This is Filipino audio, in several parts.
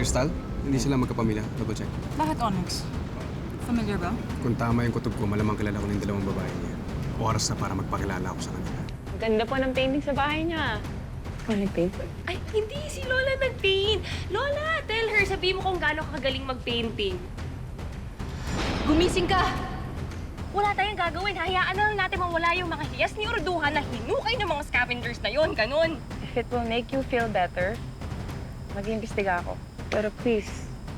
Crystal, hindi sila magkapamilya. Double check. Bakit Onyx? Familiar ba? Kung tama yung kutob ko, malamang kilala ko ng dalawang babae niya. Oras na para magpakilala ako sa kanila. Ganda po ng painting sa bahay niya. Ikaw nag-paint? Ay, hindi. Si Lola nag-paint. Lola, tell her. Sabihin mo kung gaano kagaling mag-painting. Gumising ka! Wala tayong gagawin. Hayaan na lang natin mawala yung mga hiyas ni Urduhan na hinukay ng mga scavengers na yon. Ganon. If it will make you feel better, mag-iimbestiga ako. Pero please,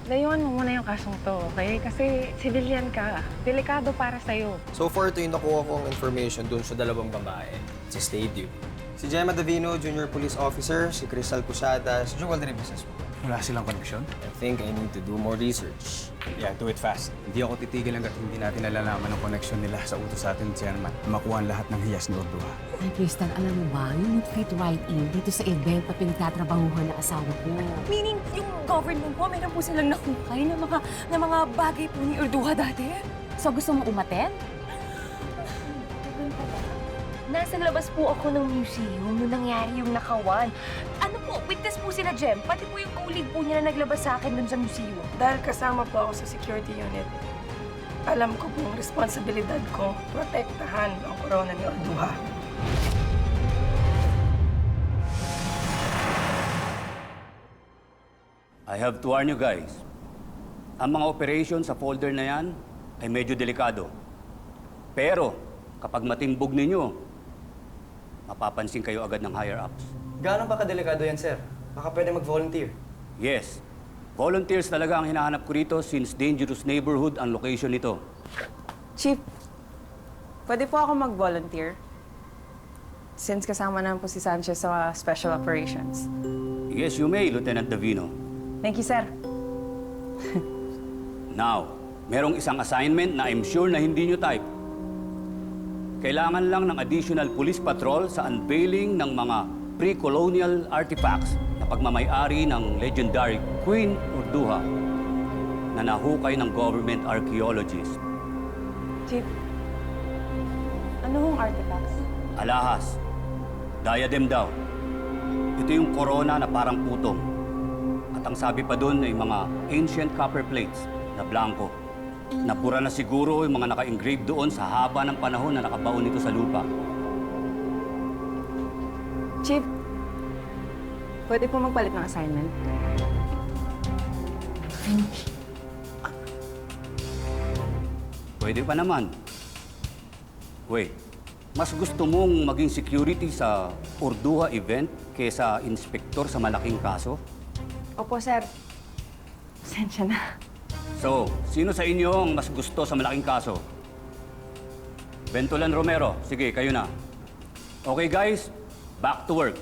layuan mo muna yung kasong to, okay? Kasi civilian ka. Delikado para sa'yo. So far, ito yung nakuha kong information dun sa dalawang babae sa stadium. Si Gemma Davino, Junior Police Officer, si Crystal Pusada, si Jewelry Businesswoman. Wala silang connection? I think I need to do more research. Yeah, do it fast. Hindi ako titigil hanggat hindi natin nalalaman ang connection nila sa utos sa atin, Chairman. Makuha ang lahat ng hiyas ni Orduha. Ay, Crystal, alam mo ba, you would fit right in dito sa event na pinagtatrabahuhan ng asawa ko. Meaning, yung government po, meron po silang nakukay ng mga bagay po ni Urduha dati. So, gusto mo umaten? Nasa labas po ako ng museum nung nangyari yung nakawan. Ano po, witness po sila Jem. Pati po yung kulig po niya na naglabas sa akin dun sa museum. Dahil kasama po ako sa security unit, alam ko pong responsibilidad ko protektahan ang korona ni Orduha. I have to warn you guys. Ang mga operation sa folder na yan ay medyo delikado. Pero kapag matimbog ninyo, mapapansin kayo agad ng higher-ups. Gaano ba kadelikado yan, sir? Baka pwede mag-volunteer. Yes, volunteers talaga ang hinahanap ko rito since dangerous neighborhood ang location nito. Chief, pwede po ako mag-volunteer? Since kasama naman po si Sanchez sa Special Operations. Yes, you may, Lieutenant Davino. Thank you, sir. Now, merong isang assignment na I'm sure na hindi nyo type. Kailangan lang ng additional police patrol sa unveiling ng mga pre-colonial artifacts na pagmamay-ari ng legendary Queen Urduha na nahukay ng government archaeologists. Chief, ano hong artifacts? Alahas, diadem daw. Ito yung corona na parang putong. At ang sabi pa doon ay mga ancient copper plates na blanco. Napura na siguro yung mga naka-engrave doon sa haba ng panahon na nakabaon nito sa lupa. Chief, pwede po magpalit ng assignment? Pwede pa naman. Wait, mas gusto mong maging security sa Urduha event kaysa inspektor sa malaking kaso? Opo, sir. Pasensya na. So, sino sa inyo ang mas gusto sa malaking kaso? Bentolan Romero, sige, kayo na. Okay guys, back to work.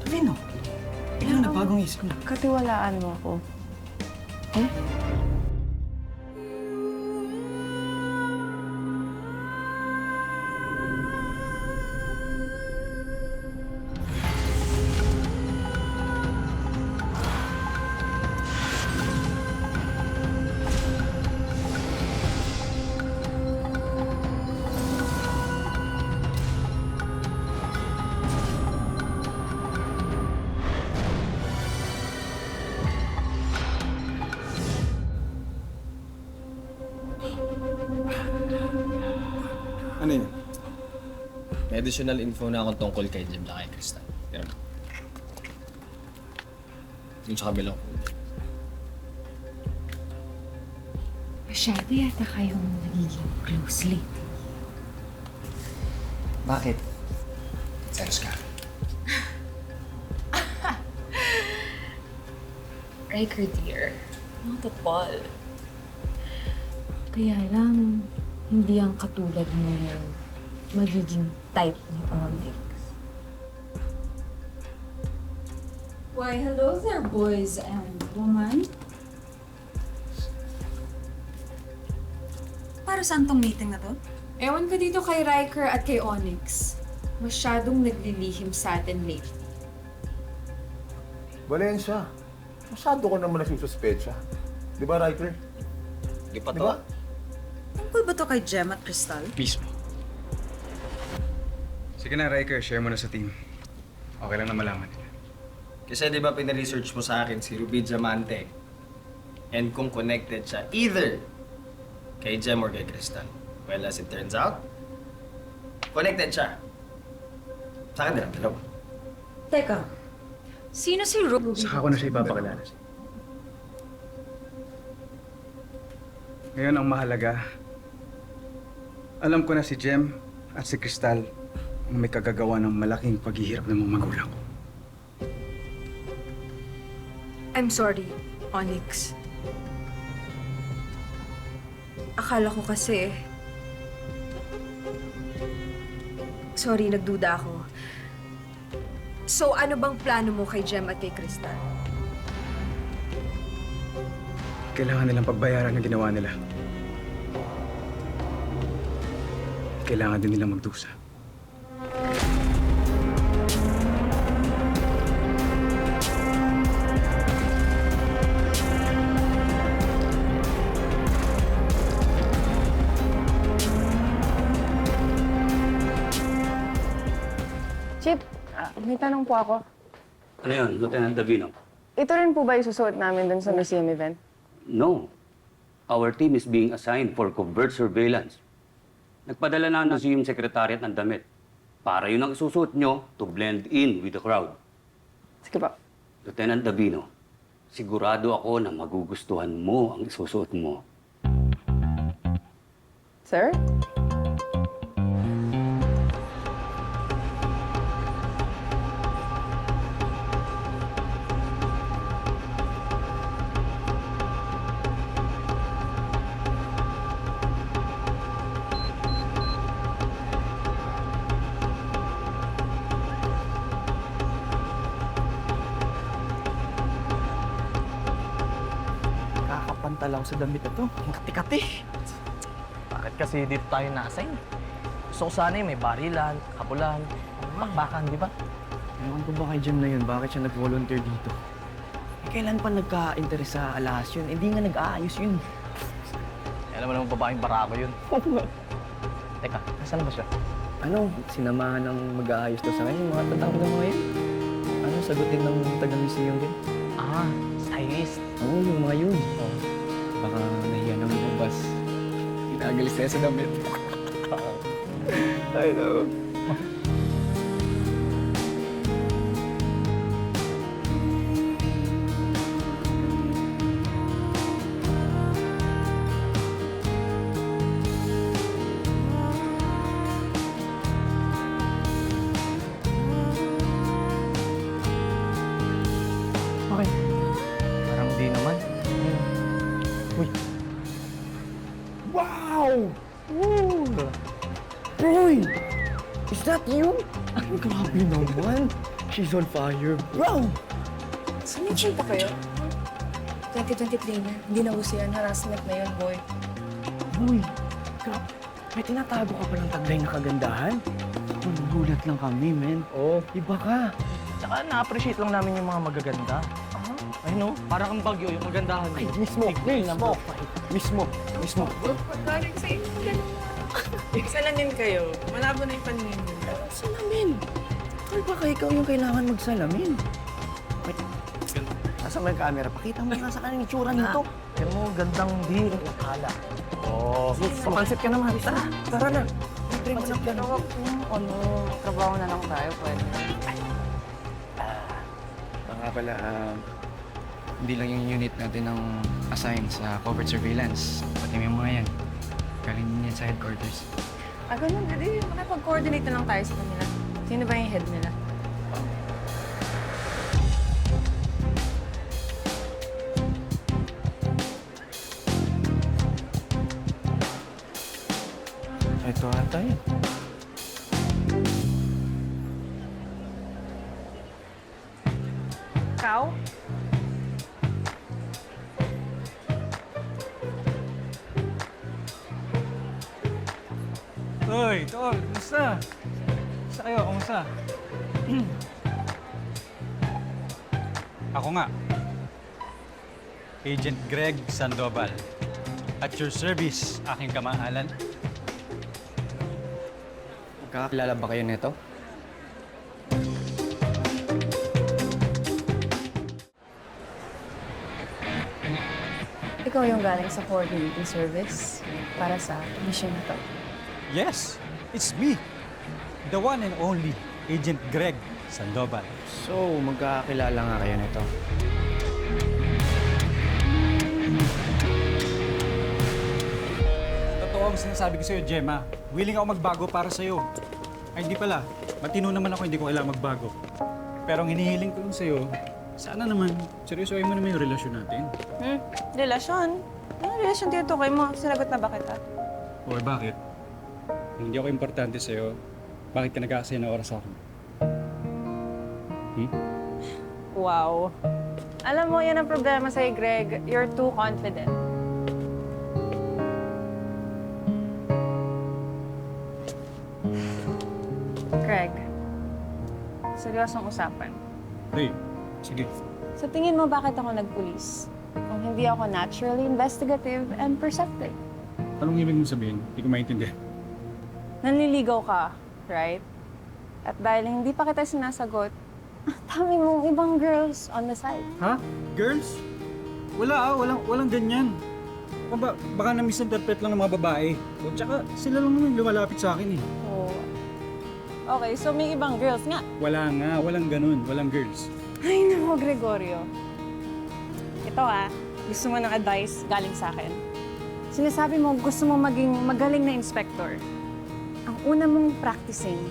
Davino, ilang na bagong isip mo? Katiwalaan mo ako. Ano yun? May additional info na akong tungkol kay Jim na kay Crystal. Pero, yung sa kabilang. Masyado yata kayong nagiging closely. Bakit? Serious ka? Riker, dear. Not at all. Kaya lang, hindi ang katulad mo yung magiging type ni Onyx. Why, hello there, boys and woman. Para saan tong meeting na to? Ewan ka dito kay Riker at kay Onyx. Masyadong naglilihim sa atin lately. Valencia, masyado ko naman nasususpecha. Di ba, Riker? Di pa Di to? ba? Tungkol ba to kay Gem at Crystal? Mismo. Sige na, Riker, share mo na sa team. Okay lang na malaman nila. Kasi di ba pinaresearch mo sa akin si Ruby Diamante and kung connected siya either kay Jem or kay Crystal. Well, as it turns out, connected siya. Sa akin nilang dalawa. Teka, sino si Ruby? Saka ko na siya ipapakilala. Ngayon ang mahalaga, alam ko na si Jem at si Crystal ang may kagagawa ng malaking paghihirap ng mga magulang ko. I'm sorry, Onyx. Akala ko kasi... Sorry, nagduda ako. So, ano bang plano mo kay Jem at kay Crystal? Kailangan nilang pagbayaran ang ginawa nila. Kailangan din nilang magdusa. Chip, may tanong po ako. Ano yun, Lieutenant Davino? Ito rin po ba yung susuot namin dun sa museum event? No. Our team is being assigned for covert surveillance. Nagpadala na ng museum secretariat ng damit. Para yun ang isusuot nyo to blend in with the crowd. Sige pa. Lieutenant Davino, sigurado ako na magugustuhan mo ang isusuot mo. Sir? Kakapanta lang sa damit na to. Ang kati-kati. Bakit kasi dito tayo na-assign? Gusto ko sana may barilan, kapulan, bakbakan, di ba? Ewan ko ba kay Jem na yun? Bakit siya nag-volunteer dito? Eh, kailan pa nagka-interest sa alahas yun? Hindi nga nag-aayos yun. Alam mo naman babaeng barako yun. Teka, nasaan na ba siya? Ano, sinamahan ng mag-aayos daw sa kanya, yung mga tatawag na mga yun. Ano, sagutin ng taga-museum din. Ah, stylist. Oo, yung mga yun. Oh. Baka nahiya ng lumabas. Tinagalis na sa damit. I know. Okay. Parang di naman. Uy. Wow! Woo! Boy! Is that you? Ang grabe naman. She's on fire, bro! Sumitsing pa kayo? 2023 na. Hindi na uso yan. Harassment na yun, boy. Boy, may tinatago ka palang taglay na kagandahan? Nagulat lang kami, men. Oo. Iba ka. Tsaka na-appreciate lang namin yung mga magaganda. Ay no, parang ang bagyo, yung magandahan. Ay, mismo! Mismo! Salamin kayo. Malabo na yung paningin nyo. Salamin! Tol, baka ikaw yung kailangan magsalamin. Wait, nasa may camera. Pakita mo nga sa kanya yung itsura nito. Pero mo, gandang di ang akala. Oh, papansit ka naman. Tara, tara na. Papansit ka naman. Ano, trabaho na lang tayo, pwede. Baka pala, hindi lang yung unit natin ang assigned sa covert surveillance. Pati may mga yan. Galing din yan sa headquarters. Ganun, hindi. Makipag-coordinate na lang tayo sa kanila. Sino ba yung head nila? Ito ata yun. Ikaw? Hoy, Tol! Kumusta? Kumusta kayo? Kumusta? Ako nga. Agent Greg Sandoval. At your service, aking kamahalan. Magkakakilala ba kayo nito? ikaw yung galing sa coordinating service para sa mission na to. Yes, it's me. The one and only Agent Greg Sandoval. So, magkakakilala nga kayo nito. Totoo ang sinasabi ko sa'yo, Gemma. Willing ako magbago para sa'yo. Ay, hindi pala. Matino naman ako, hindi ko kailangan magbago. Pero ang hinihiling ko lang sa'yo, sana naman, seryosohin mo naman yung relasyon natin. Relasyon? Anong relasyon tinutukoy mo? Sinagot na ba kita? O bakit? Kung hindi ako importante sa'yo, bakit ka nag-aasaya ng oras sa akin? Wow. Alam mo, yan ang problema sa'yo, Greg. You're too confident. Greg, seryosong usapan. Hey, sige. Sa tingin mo, bakit ako nagpulis? Kung hindi ako naturally investigative and perceptive. Anong ibig mong sabihin? Hindi ko maintindihan. Nanliligaw ka, right? At dahil hindi pa kita sinasagot, dami mong ibang girls on the side. Ha? Girls? Wala walang ganyan. Baka na-misinterpret lang ng mga babae. O tsaka sila lang naman lumalapit sa akin eh. Oh. Okay, so may ibang girls nga. Wala nga, walang ganun. Walang girls. Ay, naku, Gregorio. Ito gusto mo ng advice galing sa akin. Sinasabi mo, gusto mo maging magaling na inspector. Ang una mong practicing,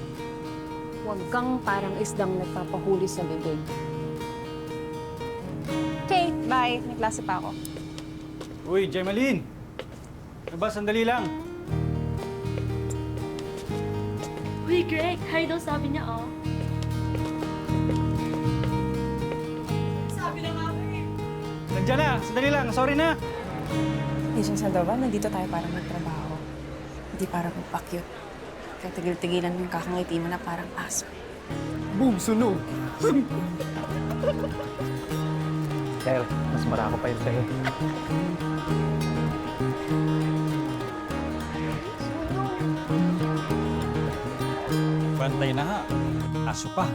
huwag kang parang isdang nagpapahuli sa bibig. Okay, bye. May klase pa ako. Uy, Gemaline! Ano ba, sandali lang. Uy, Greg, hi daw sabi niya, oh. Nandiyan na, sandali lang, sorry na. Agent Sandoval, nandito tayo para magtrabaho. Hindi para magpakyut. Kaya tigil-tigilan mo yung kakangiti mo na parang aso. Boom! Sunog! Sir, mas marako pa yun sa'yo. Bantay na ha. Aso pa.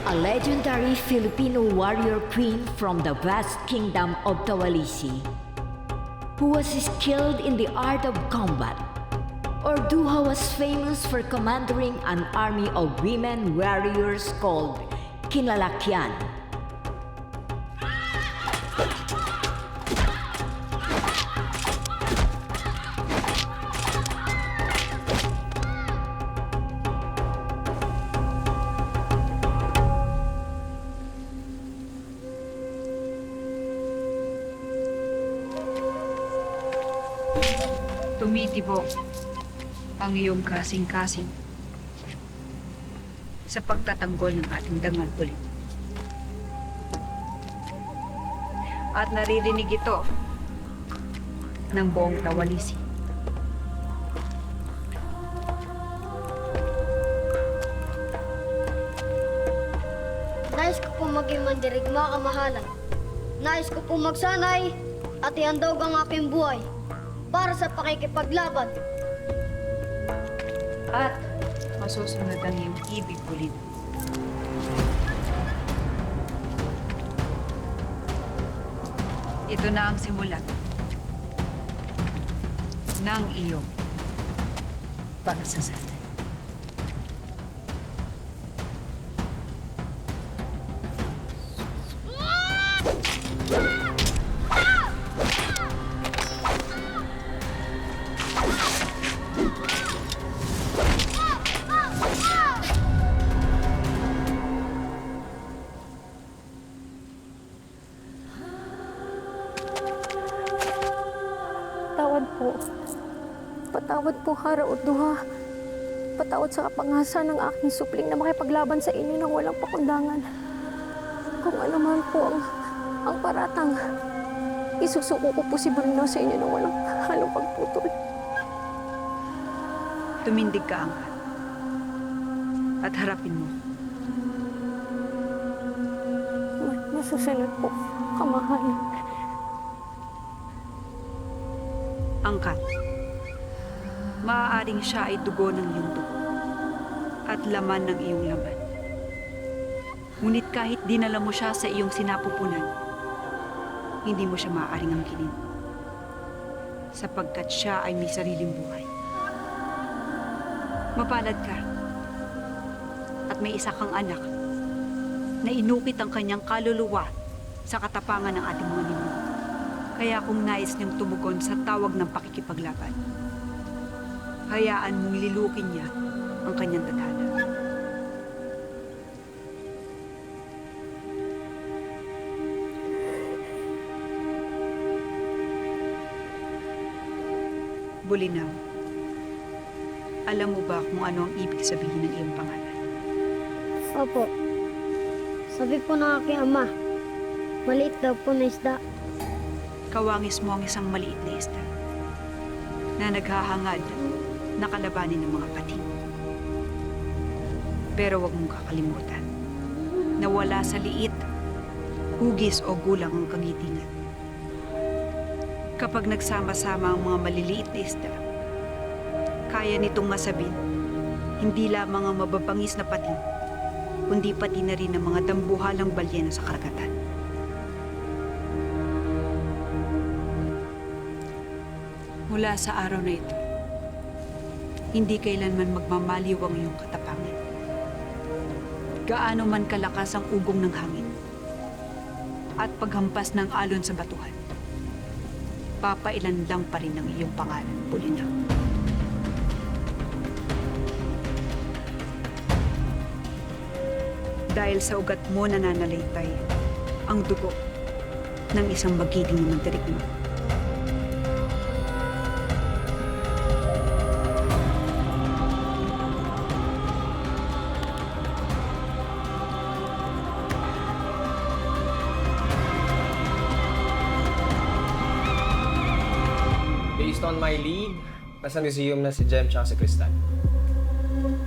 A legendary Filipino warrior queen from the vast kingdom of Tawalisi, who was skilled in the art of combat. Orduha was famous for commanding an army of women warriors called Kinlalakyan. Tumitibok ang iyong kasing-kasing sa pagtatanggol ng ating dangal ulit. At naririnig ito ng buong Tawalisi. Nais ko po maging mandirigma, kamahalan. Nais ko po magsanay at ihandog ang aking buhay para sa pakikipaglaban. At masusunod ang iyong ibig ulit. Ito na ang simula ng iyong pagsasanay. Patawad po, Hara Orduha. Patawad sa kapangasa ng aking supling na makipaglaban sa inyo ng walang pakundangan. Kung ano man po ang paratang, isusuko ko po si Bruno sa inyo ng walang halong pagputol. Tumindig ka, Angkat. At harapin mo. Masusunod po, kamahalan. Angkat. Maaaring siya ay dugo ng iyong dugo at laman ng iyong laman. Ngunit kahit dinala mo siya sa iyong sinapupunan, hindi mo siya maaaring angkinin. Sapagkat siya ay may sariling buhay. Mapalad ka at may isa kang anak na inukit ang kanyang kaluluwa sa katapangan ng ating mga ninuno. Kaya kung nais niyang tumugon sa tawag ng pakikipaglaban, hayaan mong lilukin niya ang kanyang tadhana. Bulinaw, alam mo ba kung ano ang ibig sabihin ng iyong pangalan? Opo. Sabi po ng aking ama, maliit daw po na isda. Kawangis mo ang isang maliit na isda na naghahangad na kalabanin ng mga pating. Pero huwag mong kakalimutan na wala sa liit, hugis o gulang ang kagitingan. Kapag nagsama-sama ang mga maliliit na isda, kaya nitong masabin hindi lamang ang mababangis na pating, kundi pati na rin ang mga dambuhalang balyena sa karagatan. Mula sa araw na ito, hindi kailanman magmamaliw ang iyong katapangan. Gaano man kalakas ang ugong ng hangin at paghampas ng alon sa batuhan, papailanlang pa rin ang iyong pangalan, Bulinaw. Dahil sa ugat mo nananalaytay ang dugo ng isang magiting na mandirigma. Based on my lead, nasa museum na si Jem tsaka si Crystal.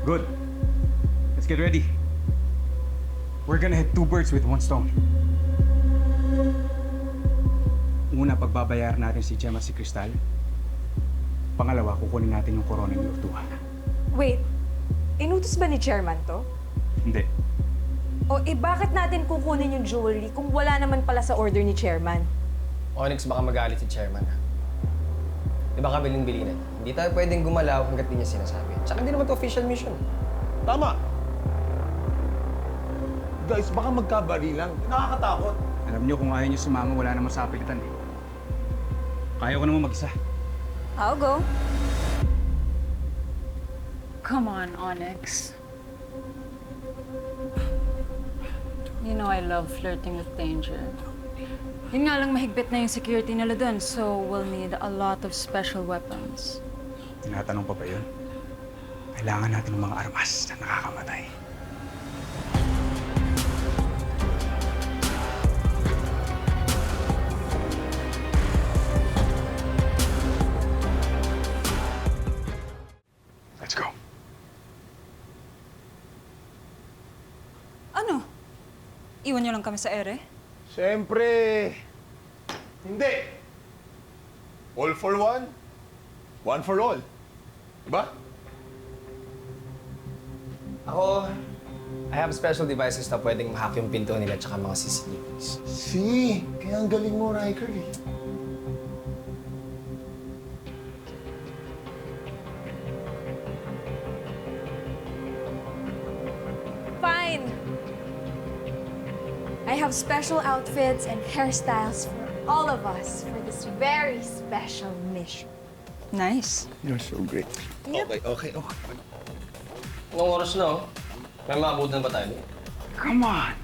Good. Let's get ready. We're gonna hit two birds with one stone. Una, pagbabayaran natin si Jem at si Crystal. Pangalawa, kukunin natin yung korona ni Ortuha. Wait, inutos ba ni Chairman to? Hindi. O bakit natin kukunin yung jewelry kung wala naman pala sa order ni Chairman? Onyx, baka magalit si Chairman, ha? Di ba kabiling-bilinan? Hindi tayo pwedeng gumalaw hanggat di niya sinasabi. Tsaka hindi naman to official mission. Tama! Guys, baka magkabarilan. Nakakatakot. Alam niyo, kung ayaw niyo sumama, wala naman sa apilitan eh. Kaya ko naman mag-isa. I'll go. Come on, Onyx. You know I love flirting with danger. Yun nga lang, mahigpit na yung security nila dun, so we'll need a lot of special weapons. Tinatanong pa ba yun? Kailangan natin ng mga armas na nakakamatay. Let's go. Ano? Iwan niyo lang kami sa ere? Siyempre. Hindi. All for one, one for all. Diba? Ako, I have special devices na pwedeng ma-hack yung pinto nila tsaka mga CCTVs. Si, kaya ang galing mo, Riker eh. Fine. I have special outfits and hairstyles for all of us for this very special mission. Nice. You're so great. Yep. Okay. Anong oras na, oh? May maabutan ba tayo? Come on!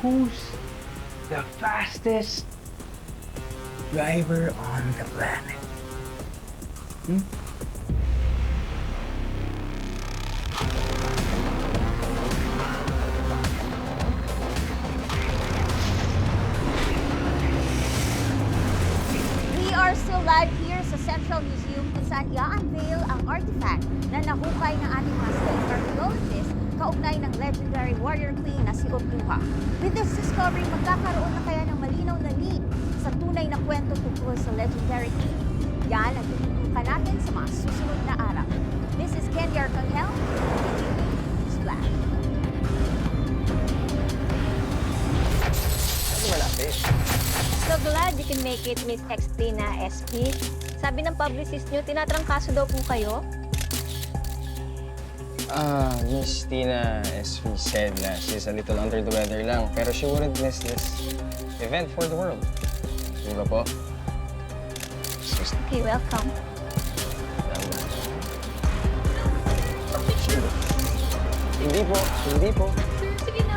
Who's the fastest driver on the planet? We are still live here sa Central Museum kung saan i-unveil ang artifact na nahukay ng ating mga state archaeologists kaugnay ng legendary warrior queen na si Ortuha. With this discovery, magkakaroon na kaya ng malinaw na lead sa tunay tunay na kwento tungkol sa legendary team. Yan ang tututukan natin sa mga susunod na araw. This is Candy Arcangel, Splash. So glad you can make it, Miss Xtina SP. Sabi ng publicist nyo, tinatrangkaso daw po kayo. Miss Tina SV said na she's a little under the weather lang, pero she wouldn't miss this event for the world. Di ba po? Okay, welcome. Hindi po, hindi po. Sige na.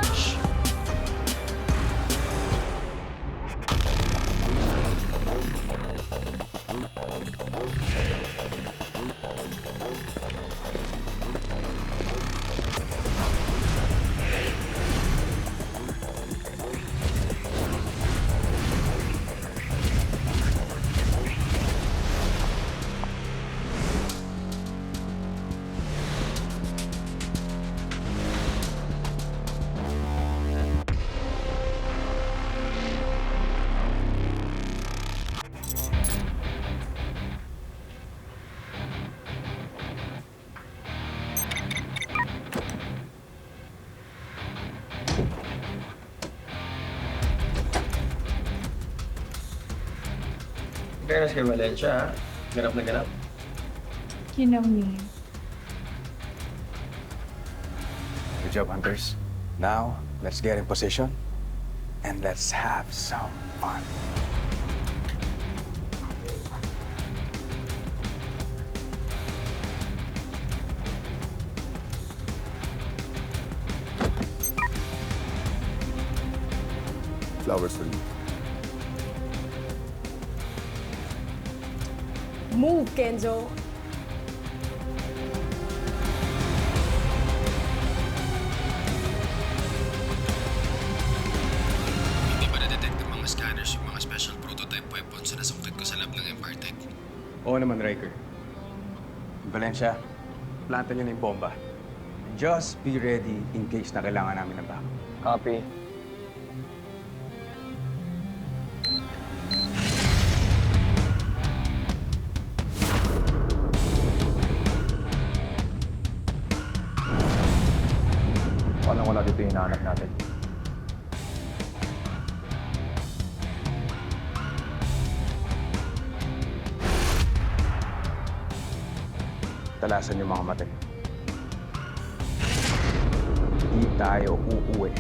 Fairness kay Valencia, ha? Ganap na ganap. You know me. Good job, hunters. Now, let's get in position and let's have some fun. Flowers for you. Move, Kenzo. Hindi ba na-detect ng mga scanners yung mga special prototype weapons na nasungkit ko sa lab ng Empire Tech? Oo naman, Riker. Valencia, planta niyo na yung bomba. Just be ready in case na kailangan namin ng backup. Copy. Paano wala dito yung hinahanap natin? Talasan yung mga mata. Hindi tayo uuwi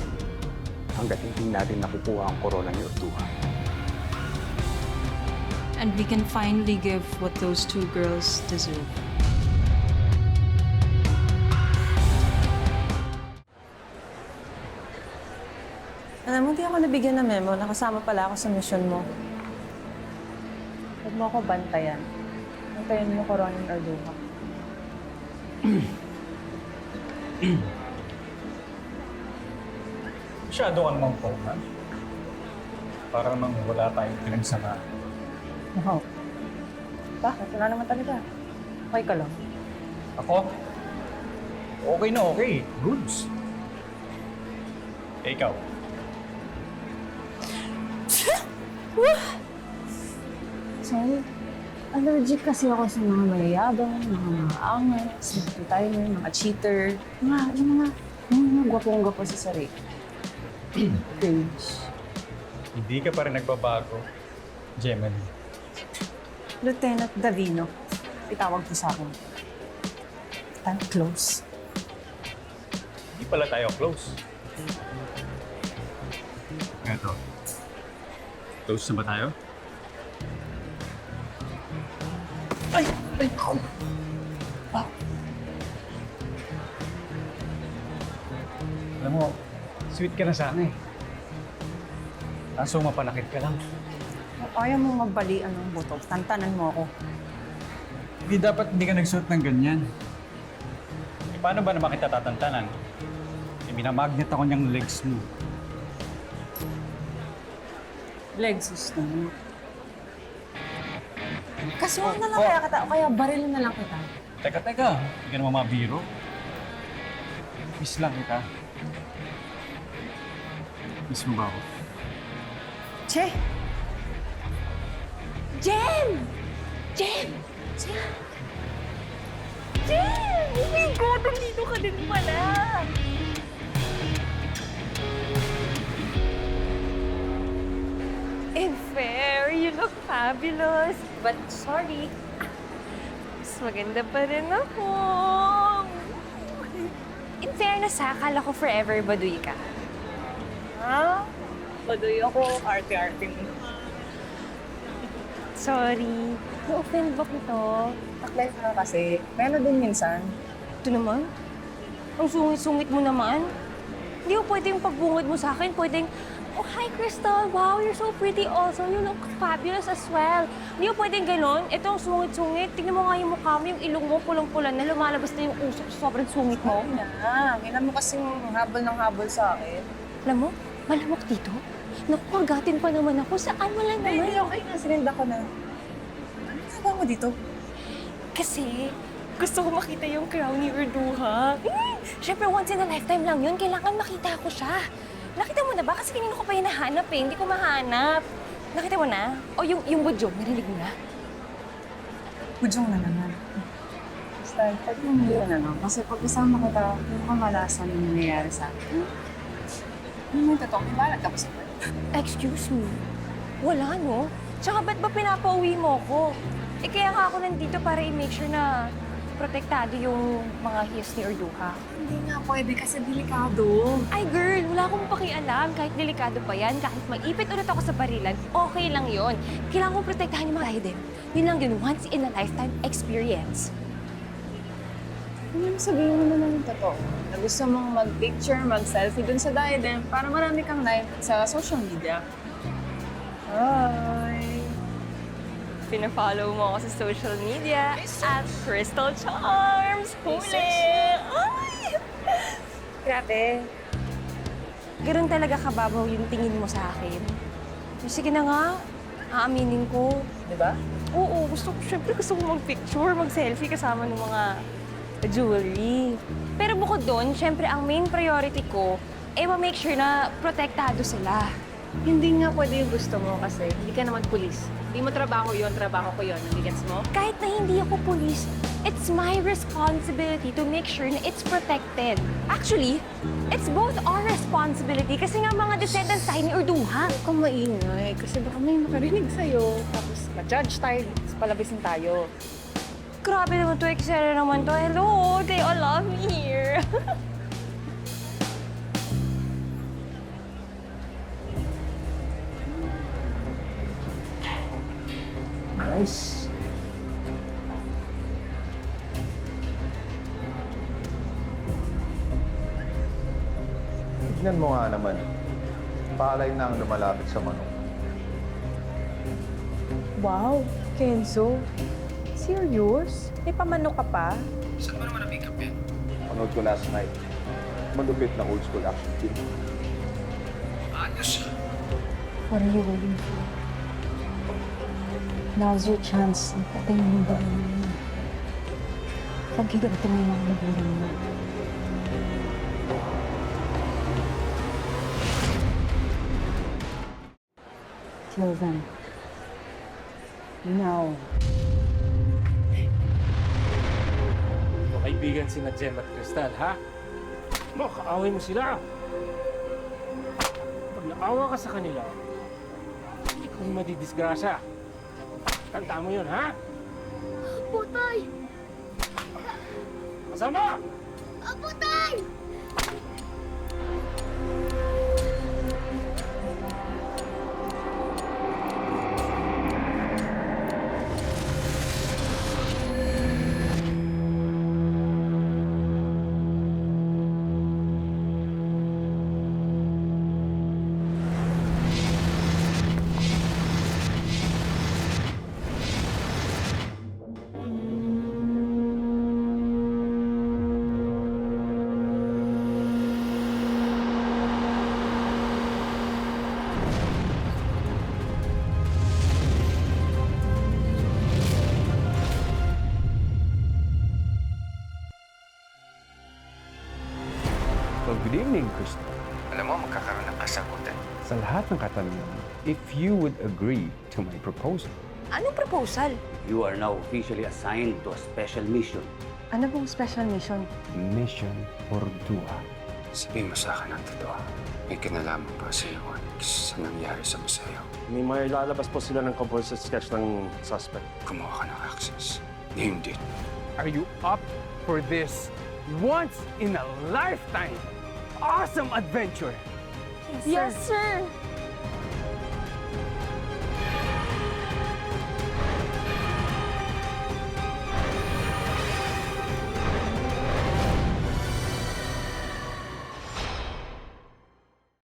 hanggat hindi natin nakukuha ang korona ni Orduha. And we can finally give what those two girls deserve. Alam mo, hindi ako nabigyan ng memo. Nakasama pala ako sa mission mo. Huwag mo ako bantayan. Bantayan mo yung korona ng Arduha. Masyado ka namang formal. Parang nang wala tayong pinagsama. Wow. Bakit? Wala naman talaga. Okay ka lang. Ako? Okay na okay. Goods. Eh, ikaw? Sorry. Allergic kasi ako sa mga mayayabang, mga maangat, mga timer, mga cheater, mga gwapong-gwapo sa sarili. Cringe. Hindi ka pa rin nagbabago, Gemini. Lieutenant Davino, itawag ko sa akin. I'm close. Hindi pala tayo close. Eto. Close na ba tayo? Ay! Ay! Ah. Alam mo, sweet ka na sana eh. Kaso mapanakit ka lang. Ayaw mo magbalian ng buto. Tantanan mo ako. Hindi dapat hindi ka nagsuot ng ganyan. E paano ba naman kita tatantanan? E binamagnet ako niyang legs mo. Lexus na. Kasuhan na lang kaya kita, o kaya barilin na lang kita. Teka, hindi ka naman mabiro. Miss lang kita. Miss mo ba ako? Che! Jem! Jem! Jem! Jem! Oh my God, nandito ka din pala! In fair, you look fabulous. But sorry, mas maganda pa rin ako. In fairness ha, akala ko forever baduy ka. Ha? Baduy ako, arte-arte mo. Sorry. Na-offend ba kita? Taklay ka kasi. Meron din minsan. Ito naman? Ang sungit-sungit mo naman. Hindi ko pwedeng pagbungod mo sa akin. Pwedeng, oh, hi, Crystal. Wow, you're so pretty also. You look fabulous as well. Hindi ko pwedeng ganon. Ito ang sungit-sungit. Tingnan mo nga yung mukha mo, yung ilong mo, pulang-pula na. Lumalabas na yung usok sa sobrang sungit mo. Kailan mo kasing habol ng habol sa akin. Alam mo, malamok dito. Naku, agatin pa naman ako. Saan mo lang naman? Hindi, okay na. Sininda ko na. Ano ginagawa mo dito? Kasi gusto ko makita yung crown ni Urduha. Siyempre, once in a lifetime lang yun. Kailangan makita ko siya. Nakita mo na ba? Kasi kanino ko pa hinahanap eh. Hindi ko mahanap. Nakita mo na? O yung budyong, narinig mo na? Budyong na naman. Basta, pag hindi na lang. Kasi pag kasama ko ba, hindi ko malasan yung nangyayari sa akin. Ano mo yung totoo? May balat ka ba sa balat? Excuse me? Wala, no? Tsaka ba't ba pinapauwi mo ko? Eh kaya nga ako nandito para i-make sure na protektado yung mga hiyas ni Urduha. Hindi nga pwede kasi delikado. Ay girl, wala akong pakialam. Kahit delikado pa yan, kahit maipit ulit ako sa barilan, okay lang yon. Kailangan kong protektahan yung mga hidden. Yun lang yun, once in a lifetime experience. Ano sabihin mo naman yung totoo? Na gusto mong mag-picture, mag-selfie dun sa diadem para marami kang like sa social media. Hi! Pina-follow mo ako sa social media at Crystal Charms. Huli! Ay! Grabe. Ganun talaga kababaw yung tingin mo sa akin. Sige na nga, aaminin ko. Diba? Oo, syempre gusto ko mag-picture, mag-selfie kasama ng mga jewelry. Pero bukod doon, syempre ang main priority ko, ma-make sure na protektado sila. Hindi nga pwede yung gusto mo kasi hindi ka naman pulis. Hindi mo trabaho ko yon. Nagigets mo? Kahit na hindi ako pulis, it's my responsibility to make sure na it's protected. Actually, it's both our responsibility kasi nga mga descendants tayo ni Urduha. Huwag kang maingay kasi baka may makarinig sa'yo. Tapos ma-judge tayo, tapos palabisin tayo. Grabe naman to, eksena naman to. Hello, they all love me here. Nice. Tignan mo nga naman. Palay na ang lumalapit sa manok. Wow, Kenzo. Serious? May pamanok ka pa? Saan mo naman na-pick up yan? Panood ko last night. Malupit na old school action film. Ayos. What are you waiting for? Now's your chance. Ipatay mo yung bahay mo. Pagkikita mo yung mga magulang mo. Till then, now. Kaibigan sina Jem at Crystal, ha? Kaaway mo sila. Pag naawa ka sa kanila, ikaw yung madidisgrasya. Tanda mo yun, ha? Putay! Kasama! Putay! Well, good evening, Crystal. Alam mo, magkakaroon ng kasagutan. Sa lahat ng katanungan, if you would agree to my proposal, Anong proposal? You are now officially assigned to a special mission. Ano pong special mission? Mission Ordua. Sabihin mo sa akin ang totoo. May kinalaman ba sa iyo, Onyx, sa nangyari sa museo? May lalabas po sila ng composite sketch ng suspect. Kumuha ka ng access. Named it. Are you up for this once in a lifetime awesome adventure? Yes, sir!